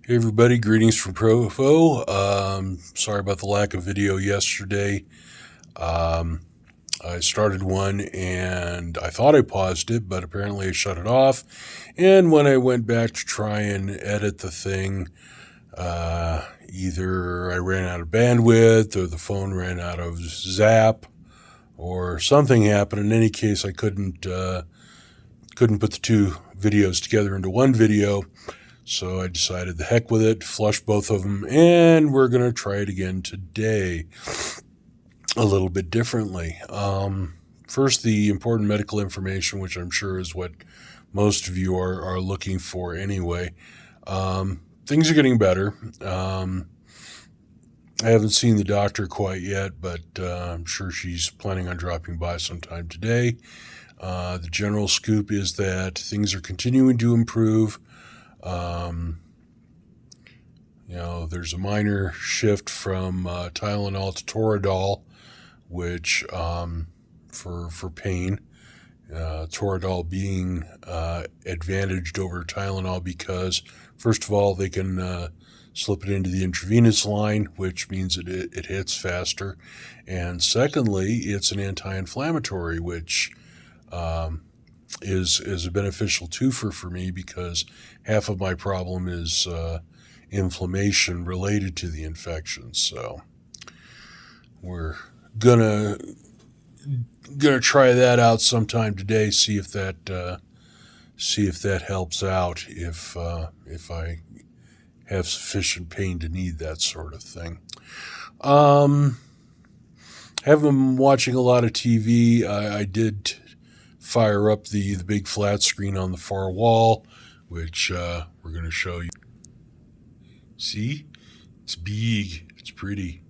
Hey everybody, greetings from Provo. Sorry about the lack of video yesterday. Um, I started one and I thought I paused it, but apparently I shut it off. And when I went back to try and edit the thing, either I ran out of bandwidth or the phone ran out of zap or something happened. In any case, I couldn't put the two videos together into one video. So I decided the heck with it, flush both of them, and we're going to try it again today a little bit differently. First, the important medical information, which I'm sure is what most of you are looking for anyway. Things are getting better. I haven't seen the doctor quite yet, but I'm sure she's planning on dropping by sometime today. The general scoop is that things are continuing to improve. There's a minor shift from Tylenol to Toradol, which for pain, Toradol being advantaged over Tylenol because, first of all, they can slip it into the intravenous line, which means it hits faster, and secondly, it's an anti-inflammatory, which is a beneficial twofer for me because half of my problem is inflammation related to the infection. So we're gonna try that out sometime today. See if that helps out. If I have sufficient pain to need that sort of thing. Haven't been watching a lot of TV. I did fire up the big flat screen on the far wall, which we're going to show you. See? It's big. It's pretty.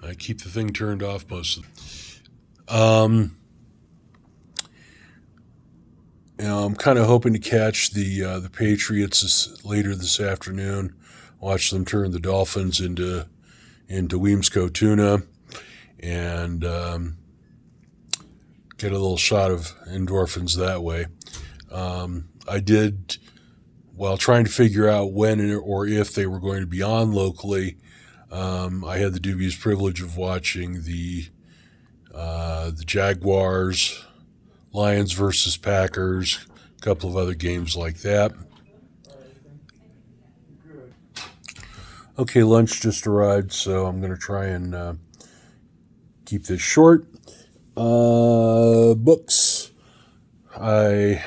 I keep the thing turned off most of the I'm kind of hoping to catch the Patriots later this afternoon. Watch them turn the Dolphins into Weemsco tuna, and get a little shot of endorphins that way. I did, while trying to figure out when or if they were going to be on locally, I had the dubious privilege of watching the Jaguars, Lions versus Packers, a couple of other games like that. Okay, lunch just arrived, so I'm going to try and keep this short. Books. I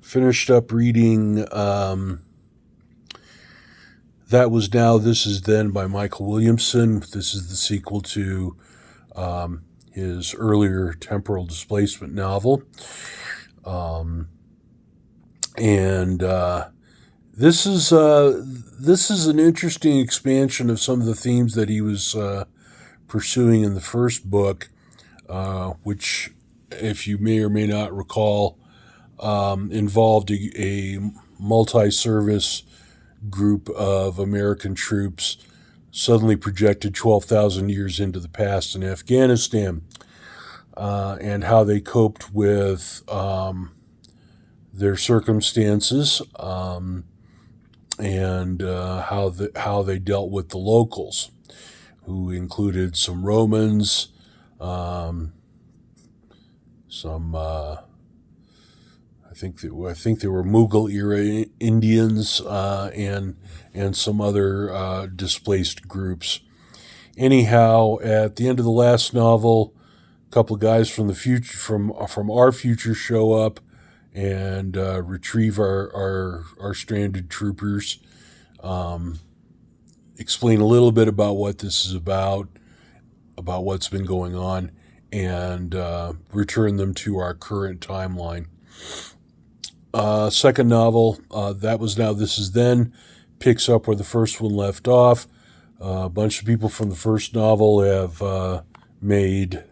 finished up reading That Was Now, This Is Then by Michael Williamson. This is the sequel to his earlier temporal displacement novel. This is an interesting expansion of some of the themes that he was pursuing in the first book, which, if you may or may not recall, involved a multi-service group of American troops suddenly projected 12,000 years into the past in Afghanistan, and how they coped with their circumstances, and how they dealt with the locals, who included some Romans, I think they were Mughal era Indians, and some other displaced groups. Anyhow, at the end of the last novel, a couple of guys from the future, from our future, show up and retrieve our stranded troopers. Explain a little bit about what this is about what's been going on, and return them to our current timeline. Second novel, That Was Now, This Is Then, picks up where the first one left off. A bunch of people from the first novel have made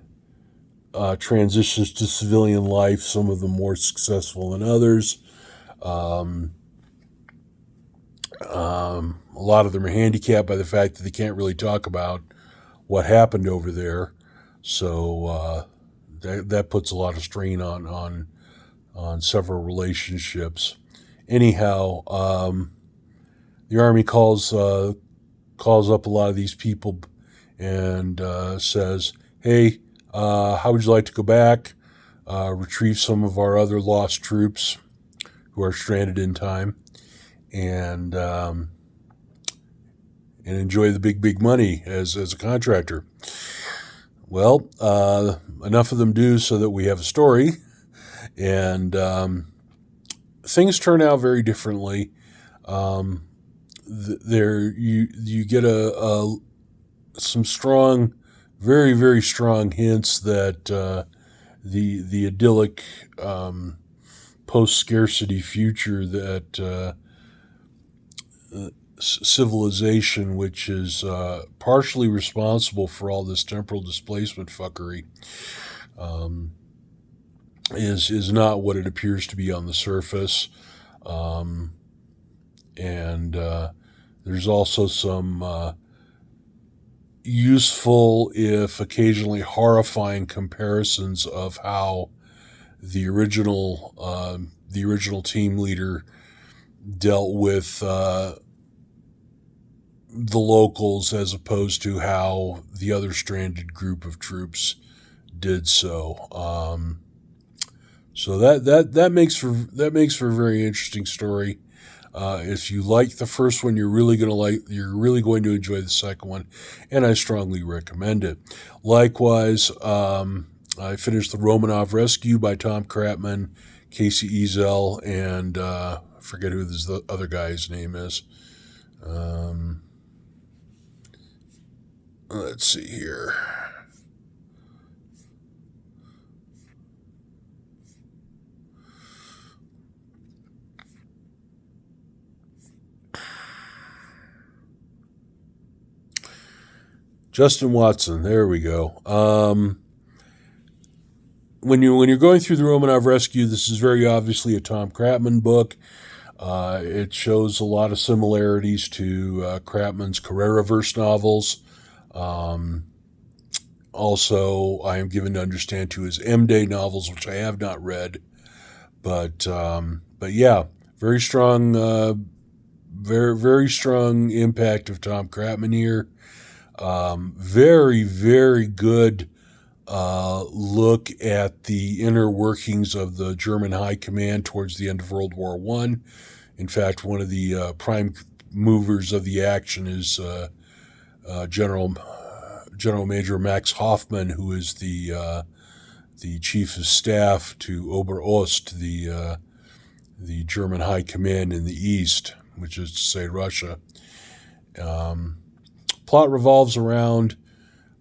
transitions to civilian life, some of them more successful than others. A lot of them are handicapped by the fact that they can't really talk about what happened over there. So that puts a lot of strain on several relationships. Anyhow, the Army calls up a lot of these people and says, hey, how would you like to go back, retrieve some of our other lost troops who are stranded in time, and enjoy the big money as a contractor. Well, enough of them do so that we have a story, and things turn out very differently. There you get some strong, very very strong hints that the idyllic post-scarcity future that civilization, which is partially responsible for all this temporal displacement fuckery, is not what it appears to be on the surface. And there's also some useful, if occasionally horrifying, comparisons of how the original team leader dealt with the locals, as opposed to how the other stranded group of troops did so. So that makes for a very interesting story. If you like the first one, you're really going to enjoy the second one, and I strongly recommend it. Likewise, I finished The Romanov Rescue by Tom Kratman, Casey Ezel, and I forget who the other guy's name is. Let's see here. Justin Watson. There we go. When you're going through The Romanov Rescue, this is very obviously a Tom Kratman book. It shows a lot of similarities to Kratman's Carreraverse novels. Also, I am given to understand, to his M-Day novels, which I have not read. But yeah, very strong, very very strong impact of Tom Kratman here. Very very good look at the inner workings of the German High Command towards the end of World War I. In fact, one of the prime movers of the action is General Major Max Hoffman, who is the chief of staff to Oberost, the German High Command in the East, which is to say Russia. Plot revolves around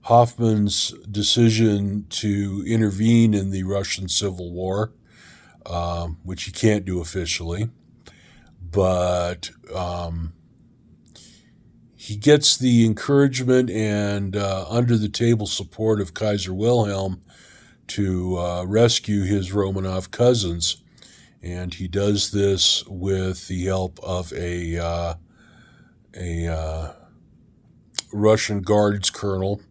Hoffman's decision to intervene in the Russian Civil War, which he can't do officially, but he gets the encouragement and under-the-table support of Kaiser Wilhelm to rescue his Romanov cousins, and he does this with the help of a Russian Guards colonel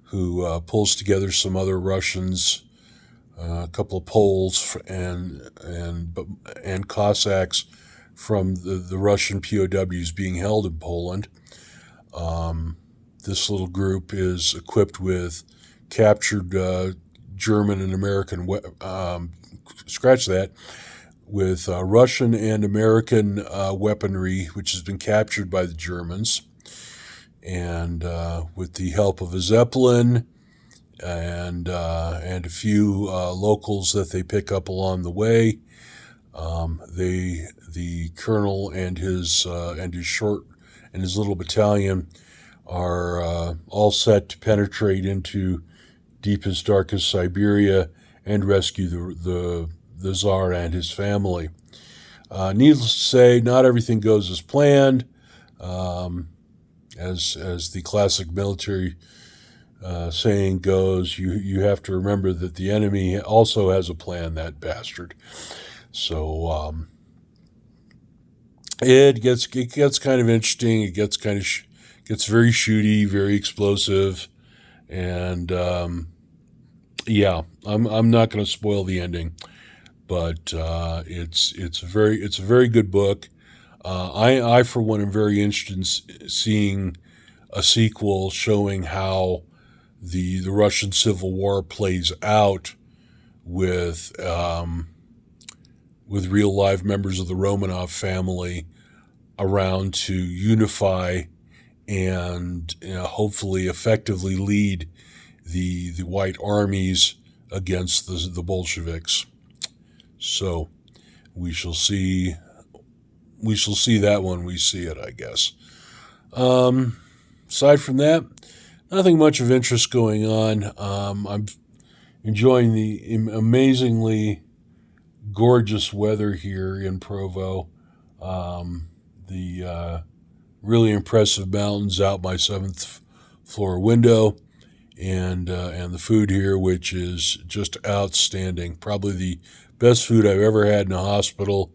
who pulls together some other Russians, a couple of Poles and Cossacks from the Russian POWs being held in Poland. This little group is equipped with captured German and American with Russian and American weaponry, which has been captured by the Germans. And with the help of a Zeppelin and a few locals that they pick up along the way, the colonel and his little battalion are all set to penetrate into deepest, darkest Siberia and rescue the Tsar and his family. Needless to say, not everything goes as planned. As the classic military saying goes, you have to remember that the enemy also has a plan, that bastard. So it gets kind of interesting. It gets gets very shooty, very explosive, and yeah, I'm not going to spoil the ending, but it's a very good book. I, for one, am very interested in seeing a sequel showing how the Russian Civil War plays out with real live members of the Romanov family around to unify and hopefully effectively lead the white armies against the Bolsheviks. So we shall see. We shall see that when we see it, I guess. Aside from that, nothing much of interest going on. I'm enjoying the amazingly gorgeous weather here in Provo. The really impressive mountains out my 7th floor window, and the food here, which is just outstanding. Probably the best food I've ever had in a hospital,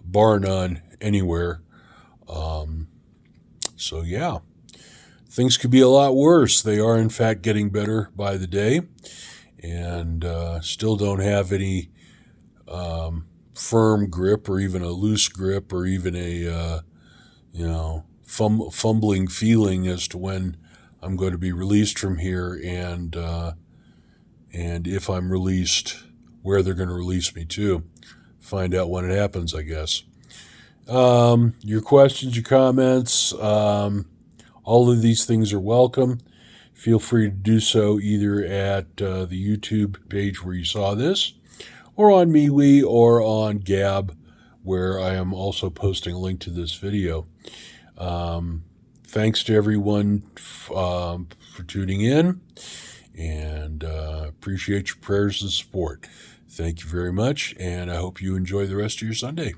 bar none, anywhere. So yeah, things could be a lot worse. They are in fact getting better by the day, and still don't have any firm grip or even a loose grip or even a fumbling feeling as to when I'm going to be released from here, and if I'm released, where they're going to release me to. Find out when it happens, I guess. Your questions, your comments, all of these things are welcome. Feel free to do so either at the YouTube page where you saw this, or on MeWe, or on Gab, where I am also posting a link to this video. Thanks to everyone for tuning in, and appreciate your prayers and support. Thank you very much, and I hope you enjoy the rest of your Sunday.